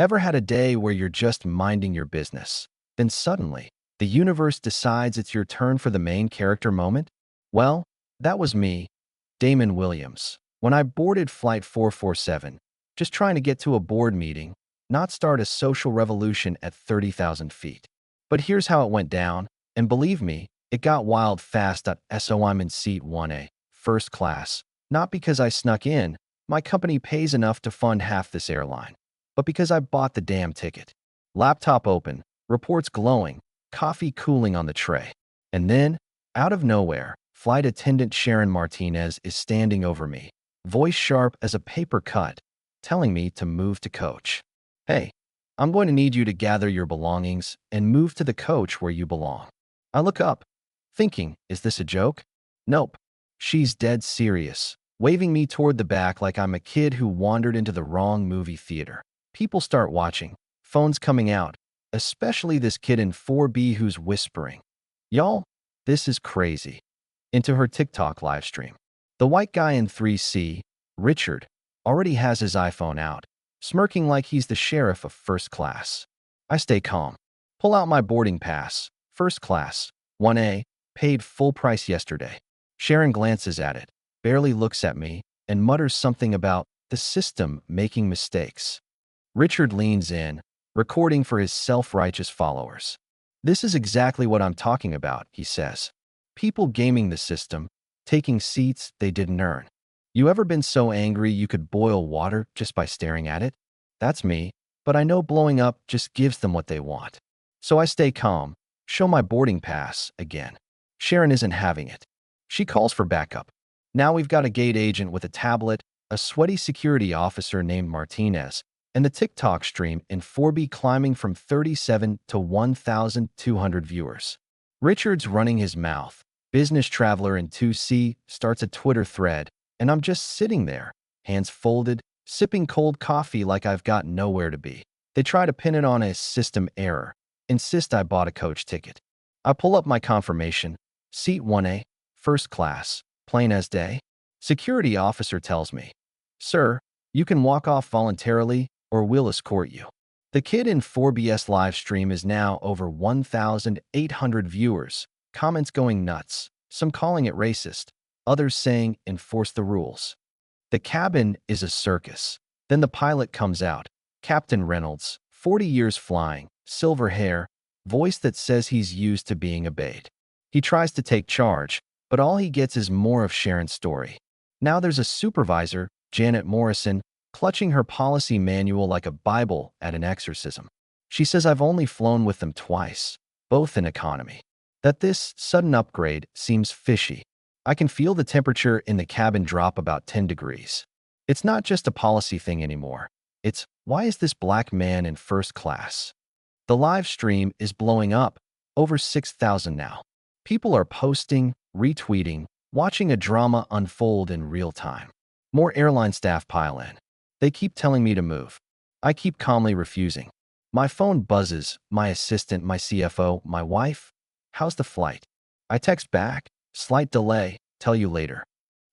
Ever had a day where you're just minding your business, then suddenly, the universe decides it's your turn for the main character moment? Well, that was me, Damon Williams, when I boarded Flight 447, just trying to get to a board meeting, not start a social revolution at 30,000 feet. But here's how it went down, and believe me, it got wild fast. So I'm in seat 1A, first class, not because I snuck in, my company pays enough to fund half this airline, but because I bought the damn ticket. Laptop open, reports glowing, coffee cooling on the tray. And then, out of nowhere, flight attendant Sharon Martinez is standing over me, voice sharp as a paper cut, telling me to move to coach. Hey, I'm going to need you to gather your belongings and move to the coach where you belong. I look up, thinking, is this a joke? Nope. She's dead serious, waving me toward the back like I'm a kid who wandered into the wrong movie theater. People start watching, phones coming out, especially this kid in 4B who's whispering, "Y'all, this is crazy," into her TikTok livestream. The white guy in 3C, Richard, already has his iPhone out, smirking like he's the sheriff of first class. I stay calm. Pull out my boarding pass, first class, 1A, paid full price yesterday. Sharon glances at it, barely looks at me, and mutters something about the system making mistakes. Richard leans in, recording for his self-righteous followers. "This is exactly what I'm talking about," he says. "People gaming the system, taking seats they didn't earn. You ever been so angry you could boil water just by staring at it? That's me, but I know blowing up just gives them what they want. So I stay calm, show my boarding pass again. Sharon isn't having it. She calls for backup. Now we've got a gate agent with a tablet, a sweaty security officer named Martinez, and the TikTok stream in 4B climbing from 37 to 1,200 viewers. Richard's running his mouth. Business traveler in 2C starts a Twitter thread, and I'm just sitting there, hands folded, sipping cold coffee like I've got nowhere to be. They try to pin it on a system error, insist I bought a coach ticket. I pull up my confirmation, seat 1A, first class, plain as day. Security officer tells me, "Sir, you can walk off voluntarily or we'll escort you." The kid in 4BS live stream is now over 1,800 viewers, comments going nuts, some calling it racist, others saying enforce the rules. The cabin is a circus. Then the pilot comes out, Captain Reynolds, 40 years flying, silver hair, voice that says he's used to being obeyed. He tries to take charge, but all he gets is more of Sharon's story. Now there's a supervisor, Janet Morrison, clutching her policy manual like a Bible at an exorcism. She says I've only flown with them twice, both in economy. That this sudden upgrade seems fishy. I can feel the temperature in the cabin drop about 10 degrees. It's not just a policy thing anymore. It's, why is this black man in first class? The live stream is blowing up, over 6,000 now. People are posting, retweeting, watching a drama unfold in real time. More airline staff pile in. They keep telling me to move. I keep calmly refusing. My phone buzzes, my assistant, my CFO, my wife. "How's the flight?" I text back, "Slight delay, tell you later."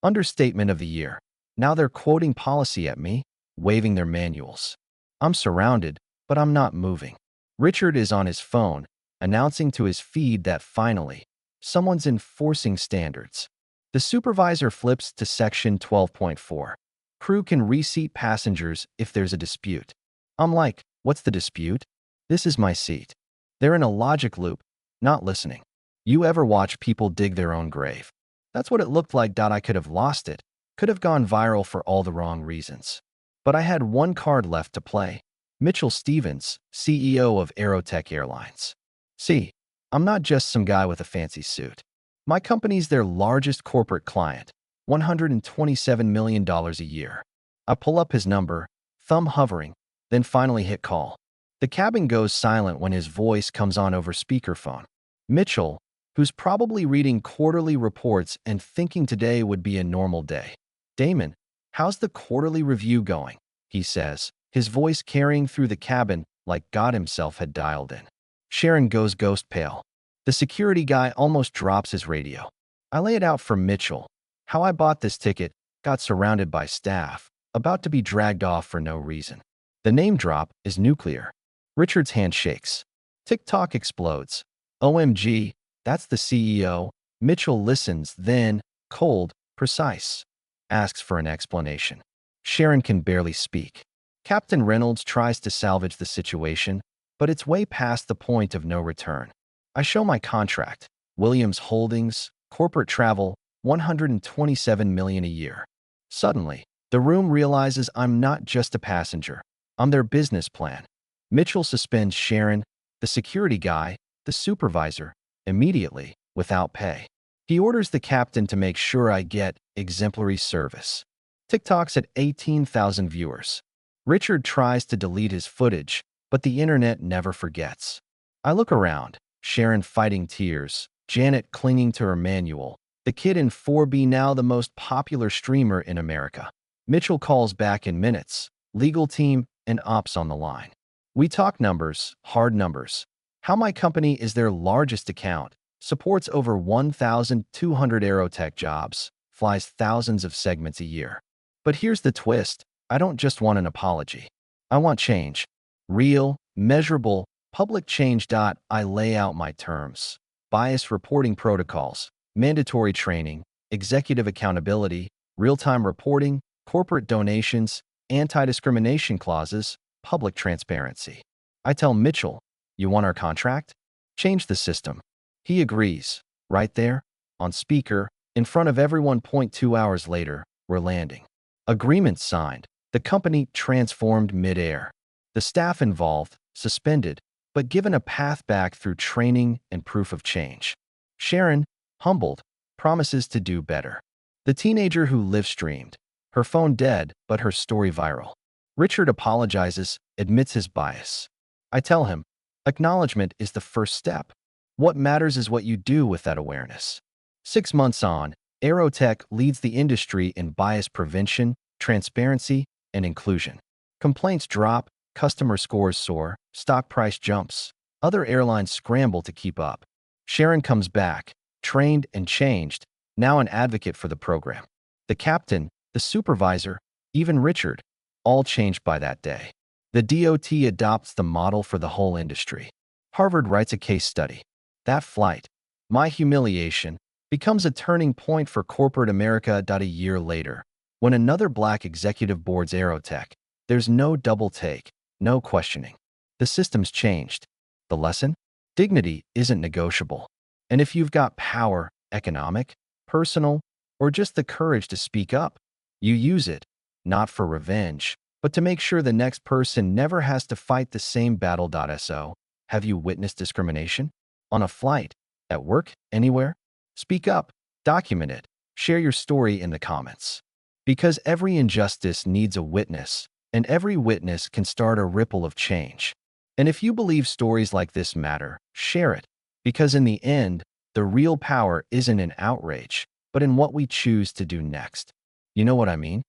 Understatement of the year. Now they're quoting policy at me, waving their manuals. I'm surrounded, but I'm not moving. Richard is on his phone, announcing to his feed that finally, someone's enforcing standards. The supervisor flips to section 12.4. Crew can reseat passengers if there's a dispute. I'm like, what's the dispute? This is my seat. They're in a logic loop, not listening. You ever watch people dig their own grave? That's what it looked like. I could have lost it, could have gone viral for all the wrong reasons. But I had one card left to play. Mitchell Stevens, CEO of Aerotech Airlines. See, I'm not just some guy with a fancy suit. My company's their largest corporate client, $127 million a year. I pull up his number, thumb hovering, then finally hit call. The cabin goes silent when his voice comes on over speakerphone. Mitchell, who's probably reading quarterly reports and thinking today would be a normal day. "Damon, how's the quarterly review going?" he says, his voice carrying through the cabin like God himself had dialed in. Sharon goes ghost pale. The security guy almost drops his radio. I lay it out for Mitchell. How I bought this ticket, got surrounded by staff, about to be dragged off for no reason. The name drop is nuclear. Richard's hand shakes. TikTok explodes. OMG, that's the CEO. Mitchell listens, then, cold, precise, asks for an explanation. Sharon can barely speak. Captain Reynolds tries to salvage the situation, but it's way past the point of no return. I show my contract. Williams Holdings, corporate travel, $127 million a year. Suddenly, the room realizes I'm not just a passenger. I'm their business plan. Mitchell suspends Sharon, the security guy, the supervisor, immediately, without pay. He orders the captain to make sure I get exemplary service. TikTok's at 18,000 viewers. Richard tries to delete his footage, but the internet never forgets. I look around, Sharon fighting tears, Janet clinging to her manual, the kid in 4B now the most popular streamer in America. Mitchell calls back in minutes, legal team and ops on the line. We talk numbers, hard numbers. How my company is their largest account, supports over 1,200 aerotech jobs, flies thousands of segments a year. But here's the twist. I don't just want an apology. I want change. Real, measurable, public change. I lay out my terms. Bias reporting protocols, mandatory training, executive accountability, real-time reporting, corporate donations, anti-discrimination clauses, public transparency. I tell Mitchell, you want our contract? Change the system. He agrees. Right there, on speaker, in front of everyone. 2 hours later, we're landing. Agreement signed. The company transformed mid-air. The staff involved, suspended, but given a path back through training and proof of change. Sharon, humbled, promises to do better. The teenager who live-streamed. Her phone dead, but her story viral. Richard apologizes, admits his bias. I tell him, acknowledgement is the first step. What matters is what you do with that awareness. 6 months on, Aerotech leads the industry in bias prevention, transparency, and inclusion. Complaints drop, customer scores soar, stock price jumps. Other airlines scramble to keep up. Sharon comes back, trained and changed, now an advocate for the program. The captain, the supervisor, even Richard, all changed by that day. The DOT adopts the model for the whole industry. Harvard writes a case study. That flight, my humiliation, becomes a turning point for corporate America. A year later, when another black executive boards Aerotech, there's no double take, no questioning. The system's changed. The lesson? Dignity isn't negotiable. And if you've got power, economic, personal, or just the courage to speak up, you use it, not for revenge, but to make sure the next person never has to fight the same battle. So, have you witnessed discrimination? On a flight, at work, anywhere? Speak up, document it, share your story in the comments. Because every injustice needs a witness, and every witness can start a ripple of change. And if you believe stories like this matter, share it. Because in the end, the real power isn't in outrage, but in what we choose to do next. You know what I mean?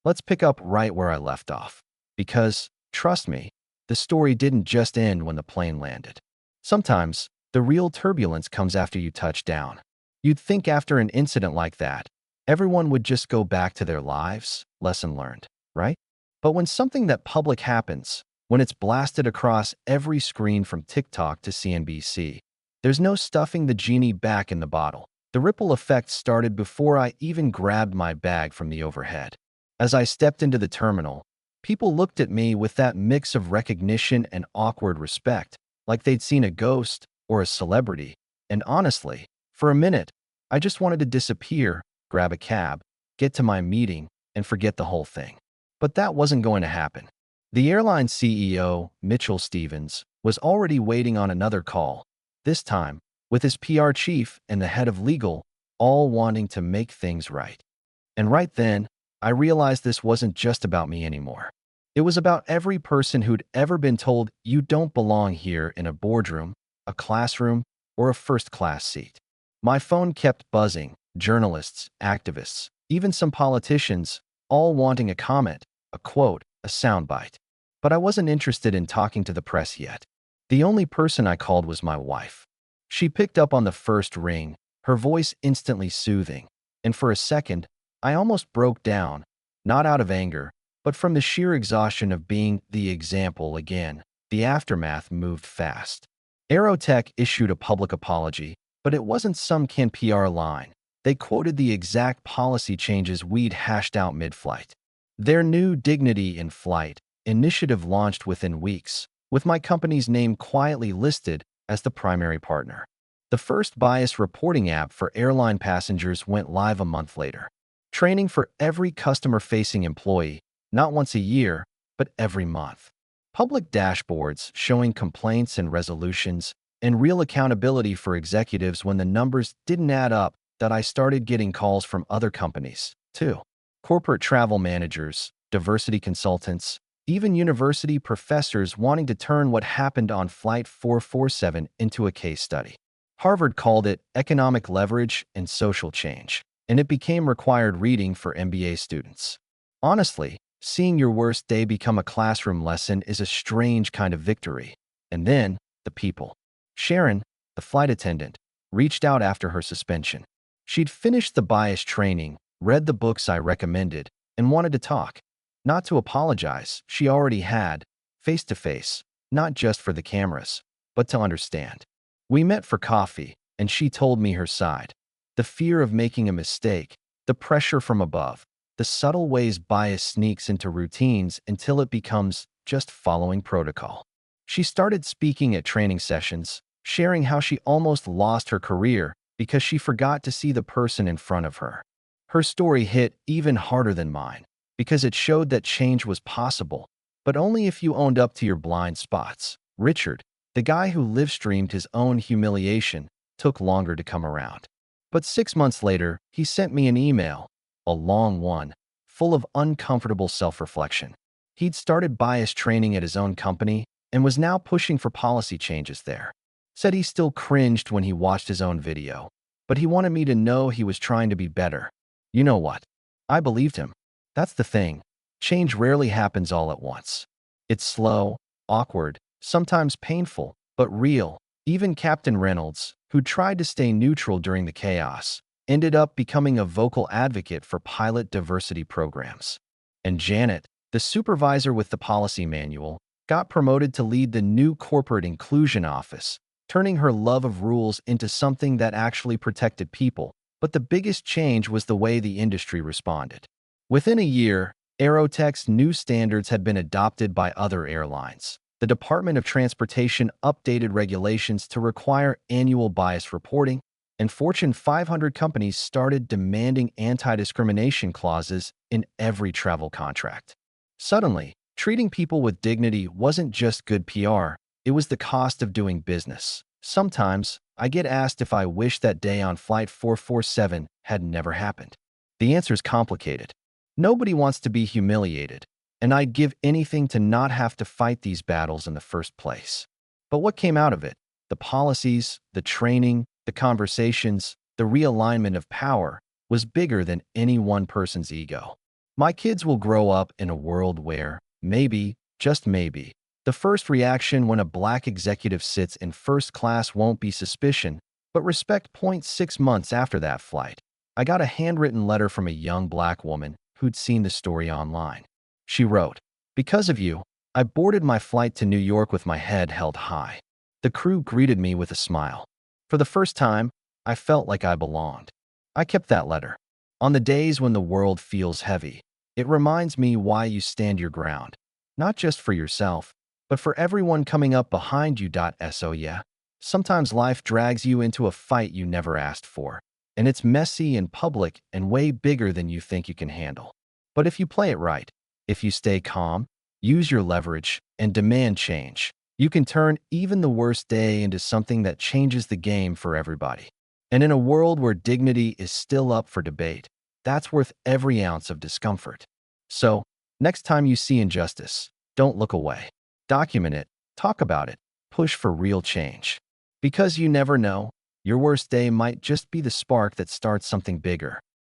Let's pick up right where I left off. Because, trust me, the story didn't just end when the plane landed. Sometimes, the real turbulence comes after you touch down. You'd think after an incident like that, everyone would just go back to their lives, lesson learned, right? But when something that public happens, when it's blasted across every screen from TikTok to CNBC, there's no stuffing the genie back in the bottle. The ripple effect started before I even grabbed my bag from the overhead. As I stepped into the terminal, people looked at me with that mix of recognition and awkward respect, like they'd seen a ghost or a celebrity. And honestly, for a minute, I just wanted to disappear, grab a cab, get to my meeting, and forget the whole thing. But that wasn't going to happen. The airline CEO, Mitchell Stevens, was already waiting on another call, this time with his PR chief and the head of legal, all wanting to make things right. And right then, I realized this wasn't just about me anymore. It was about every person who'd ever been told you don't belong here in a boardroom, a classroom, or a first-class seat. My phone kept buzzing, journalists, activists, even some politicians, all wanting a comment, a quote, a soundbite. But I wasn't interested in talking to the press yet. The only person I called was my wife. She picked up on the first ring, her voice instantly soothing, and for a second, I almost broke down, not out of anger, But from the sheer exhaustion of being the example again, the aftermath moved fast. Aerotech issued a public apology, but it wasn't some canned PR line. They quoted the exact policy changes we'd hashed out mid-flight. Their new Dignity in Flight initiative launched within weeks, with my company's name quietly listed as the primary partner. The first bias reporting app for airline passengers went live a month later. Training for every customer-facing employee, not once a year, but every month. Public dashboards showing complaints and resolutions, and real accountability for executives when the numbers didn't add up. That I started getting calls from other companies, too. Corporate travel managers, diversity consultants, even university professors wanting to turn what happened on Flight 447 into a case study. Harvard called it economic leverage and social change, and it became required reading for MBA students. Honestly, seeing your worst day become a classroom lesson is a strange kind of victory. And then, the people. Sharon, the flight attendant, reached out after her suspension. She'd finished the bias training, read the books I recommended, and wanted to talk. Not to apologize, she already had, face-to-face, not just for the cameras, but to understand. We met for coffee, and she told me her side. The fear of making a mistake, the pressure from above, the subtle ways bias sneaks into routines until it becomes just following protocol. She started speaking at training sessions, sharing how she almost lost her career because she forgot to see the person in front of her. Her story hit even harder than mine because it showed that change was possible, but only if you owned up to your blind spots. Richard, the guy who live-streamed his own humiliation, took longer to come around. But 6 months later, he sent me an email, a long one, full of uncomfortable self-reflection. He'd started bias training at his own company and was now pushing for policy changes there. Said he still cringed when he watched his own video, but he wanted me to know he was trying to be better. You know what? I believed him. That's the thing. Change rarely happens all at once. It's slow, awkward, sometimes painful, but real. Even Captain Reynolds, who tried to stay neutral during the chaos, ended up becoming a vocal advocate for pilot diversity programs. And Janet, the supervisor with the policy manual, got promoted to lead the new corporate inclusion office, turning her love of rules into something that actually protected people. But the biggest change was the way the industry responded. Within a year, Aerotech's new standards had been adopted by other airlines. The Department of Transportation updated regulations to require annual bias reporting, and Fortune 500 companies started demanding anti-discrimination clauses in every travel contract. Suddenly, treating people with dignity wasn't just good PR, it was the cost of doing business. Sometimes, I get asked if I wish that day on Flight 447 had never happened. The answer's complicated. Nobody wants to be humiliated, and I'd give anything to not have to fight these battles in the first place. But what came out of it? The policies, the training, the conversations, the realignment of power was bigger than any one person's ego. My kids will grow up in a world where, maybe, just maybe, the first reaction when a black executive sits in first class won't be suspicion, but respect. 6 months after that flight, I got a handwritten letter from a young black woman who'd seen the story online. She wrote, "Because of you, I boarded my flight to New York with my head held high." The crew greeted me with a smile. For the first time, I felt like I belonged. I kept that letter. On the days when the world feels heavy, it reminds me why you stand your ground, not just for yourself, but for everyone coming up behind you. So yeah, sometimes life drags you into a fight you never asked for, and it's messy and public and way bigger than you think you can handle. But if you play it right, if you stay calm, use your leverage, and demand change, you can turn even the worst day into something that changes the game for everybody. And in a world where dignity is still up for debate, that's worth every ounce of discomfort. So, next time you see injustice, don't look away. Document it, talk about it, push for real change. Because you never know, your worst day might just be the spark that starts something bigger.